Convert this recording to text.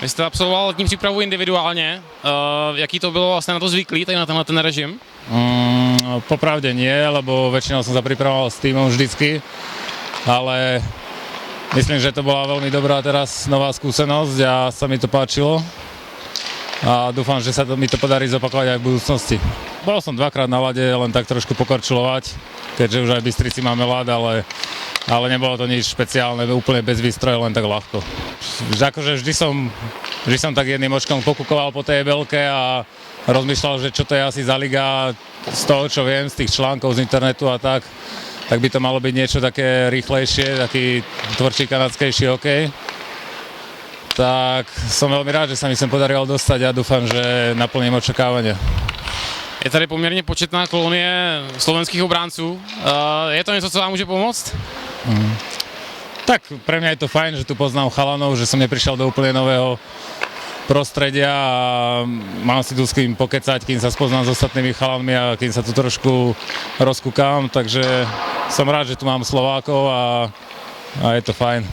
Vy jste absolvoval letní přípravu individuálně. Jaký to bylo vlastně na to zvyklý, tady na tenhle ten režim? Popravde nie, lebo väčšinou som sa pripravoval s týmom vždycky, ale myslím, že to bola veľmi dobrá teraz nová skúsenosť a sa mi to páčilo a dúfam, že sa mi to podarí zopakovať aj v budúcnosti. Bol som dvakrát na ľade, len tak trošku pokorčulovať, keďže už aj v Bystrici máme ľad, ale nebolo to nič špeciálne, úplne bez výstroje, len tak ľahko. Akože vždy som tak jedným očkom pokúkoval po tej ebelke a rozmýšľal, že čo to je asi za liga, z toho, čo viem, z tých článkov z internetu a tak by to malo byť niečo také rýchlejšie, taký tvrdší kanadskejší hokej. Tak som veľmi rád, že sa mi sem podarilo dostať a dúfam, že naplním očakávania. Je tady poměrně početná kolonie slovenských obránců. Je to něco, co vám může pomoct? Tak pre mňa je to fajn, že tu poznám chalanov, že som neprišiel do úplne nového prostredia a mám si tu s kým pokecať, kým sa spoznám s ostatnými chalanmi a kým sa tu trošku rozkúkam, takže som rád, že tu mám Slovákov a je to fajn.